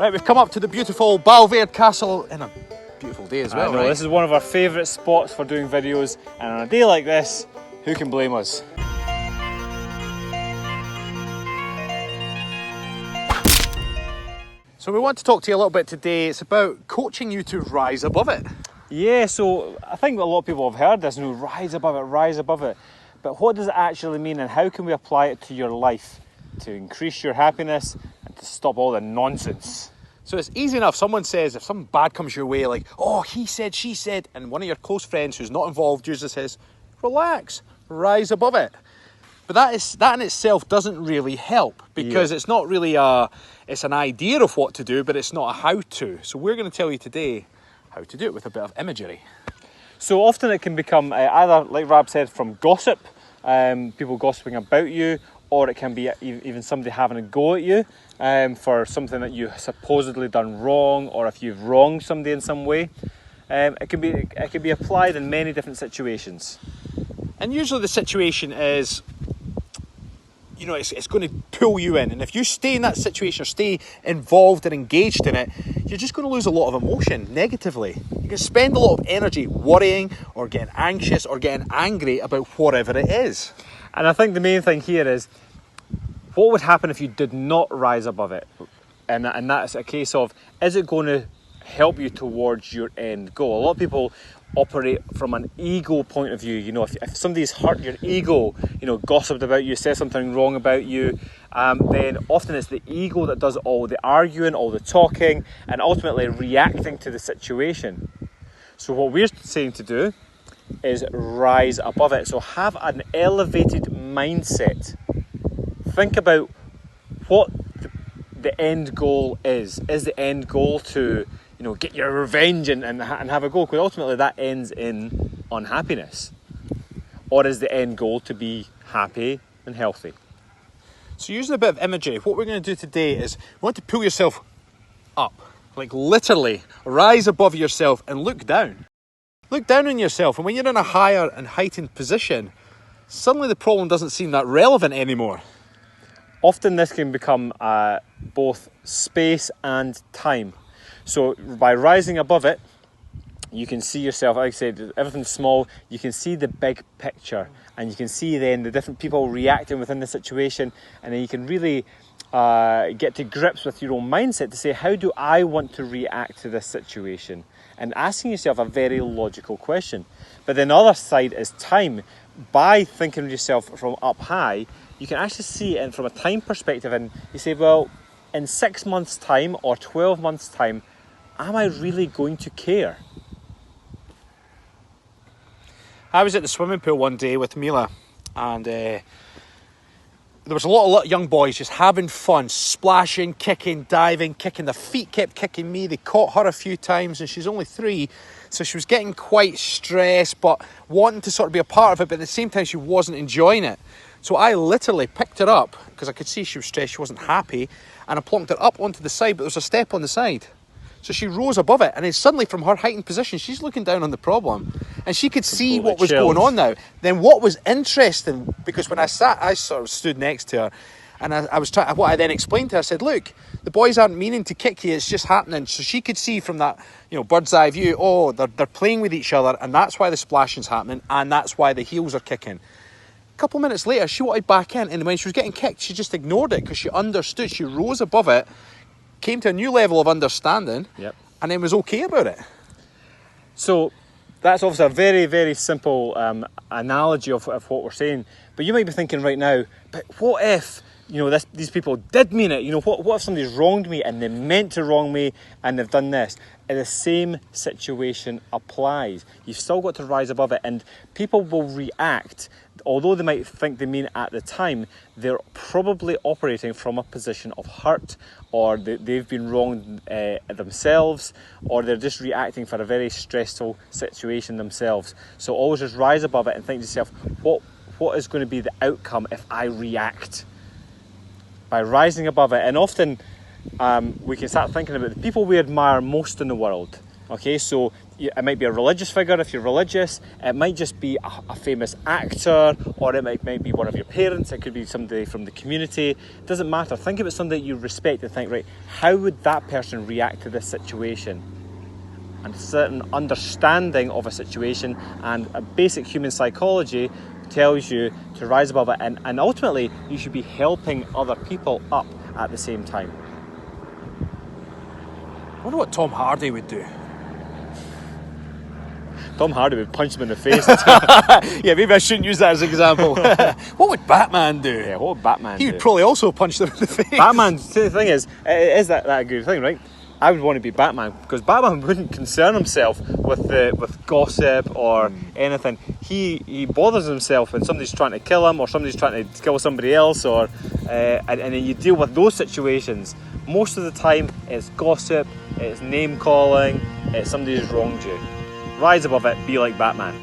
Right, we've come up to the beautiful Balverde Castle in a beautiful day as well, I know, right? this is one of our favourite spots for doing videos, and on a day like this, who can blame us? So we want to talk to you a little bit today. It's about coaching you to rise above it. Yeah, so I think a lot of people have heard this, rise above it, rise above it. But what does it actually mean, and how can we apply it to your life to increase your happiness and to stop all the nonsense? So it's easy enough. Someone says, if something bad comes your way, like, oh, he said, she said, and one of your close friends who's not involved usually says, relax, rise above it. But that in itself doesn't really help, because it's not really it's an idea of what to do, but it's not a how to. So we're going to tell you today how to do it with a bit of imagery. So often it can become either, like Rab said, from gossip, people gossiping about you, or it can be even somebody having a go at you for something that you supposedly done wrong, or if you've wronged somebody in some way. It can be applied in many different situations. And usually the situation is, you know, it's going to pull you in. And if you stay in that situation or stay involved and engaged in it, you're just going to lose a lot of emotion negatively. You can spend a lot of energy worrying or getting anxious or getting angry about whatever it is. And I think the main thing here is, what would happen if you did not rise above it? And that's a case of, is it going to help you towards your end goal? A lot of people operate from an ego point of view. You know, if somebody's hurt your ego, you know, gossiped about you, said something wrong about you, then often it's the ego that does all the arguing, all the talking, and ultimately reacting to the situation. So what we're saying to do is rise above it. So have an elevated mindset. Think about what the end goal is. Is the end goal to, you know, get your revenge and have a go? Because ultimately that ends in unhappiness. Or is the end goal to be happy and healthy? So using a bit of imagery, what we're going to do today is we want to pull yourself up. Like literally rise above yourself and look down. Look down on yourself, and when you're in a higher and heightened position, suddenly the problem doesn't seem that relevant anymore. Often this can become both space and time. So by rising above it, you can see yourself, like I said, everything's small, you can see the big picture, and you can see then the different people reacting within the situation, and then you can really get to grips with your own mindset to say, how do I want to react to this situation? And asking yourself a very logical question. But then the other side is time. By thinking of yourself from up high, you can actually see it from a time perspective, and you say, well, in 6 months' time or 12 months' time, am I really going to care? I was at the swimming pool one day with Mila, and there was a lot of young boys just having fun, splashing, kicking, diving, kicking. Their feet kept kicking me. They caught her a few times, and she's only 3, so she was getting quite stressed, but wanting to sort of be a part of it, but at the same time she wasn't enjoying it. So I literally picked her up, because I could see she was stressed, she wasn't happy, and I plonked her up onto the side, but there was a step on the side. So she rose above it, and then suddenly from her heightened position, she's looking down on the problem, and she could see what was going on now. Then what was interesting, because when I sat, I sort of stood next to her, and I was trying. What I then explained to her, I said, "Look, the boys aren't meaning to kick you; it's just happening." So she could see from that, you know, bird's eye view. Oh, they're playing with each other, and that's why the splashing's happening, and that's why the heels are kicking. A couple of minutes later, she wanted back in, and when she was getting kicked, she just ignored it because she understood. She rose above it, came to a new level of understanding, and then was okay about it. So that's obviously a very, very simple analogy of what we're saying. But you might be thinking right now, but what if, you know, these people did mean it? You know, what if somebody's wronged me and they meant to wrong me and they've done this? And the same situation applies. You've still got to rise above it, and people will react. Although they might think they mean it at the time, they're probably operating from a position of hurt, or they've been wronged themselves, or they're just reacting for a very stressful situation themselves. So always just rise above it and think to yourself, what is going to be the outcome if I react? By rising above it, and often we can start thinking about the people we admire most in the world. Okay, so it might be a religious figure if you're religious, it might just be a famous actor, or it might be one of your parents, it could be somebody from the community. It doesn't matter. Think about somebody you respect and think, right, how would that person react to this situation? And a certain understanding of a situation and a basic human psychology tells you to rise above it, and ultimately you should be helping other people up at the same time. I wonder what Tom Hardy would do. Tom Hardy would punch him in the face. Yeah, maybe I shouldn't use that as an example. What would Batman do? Yeah, what would Batman He do? would probably also punch them in the face. Batman, see, the thing is, it is that a good thing, right? I would want to be Batman because Batman wouldn't concern himself with gossip or anything. He bothers himself when somebody's trying to kill him or somebody's trying to kill somebody else, or and you deal with those situations. Most of the time, it's gossip, it's name calling, it's somebody who's wronged you. Rise above it, be like Batman.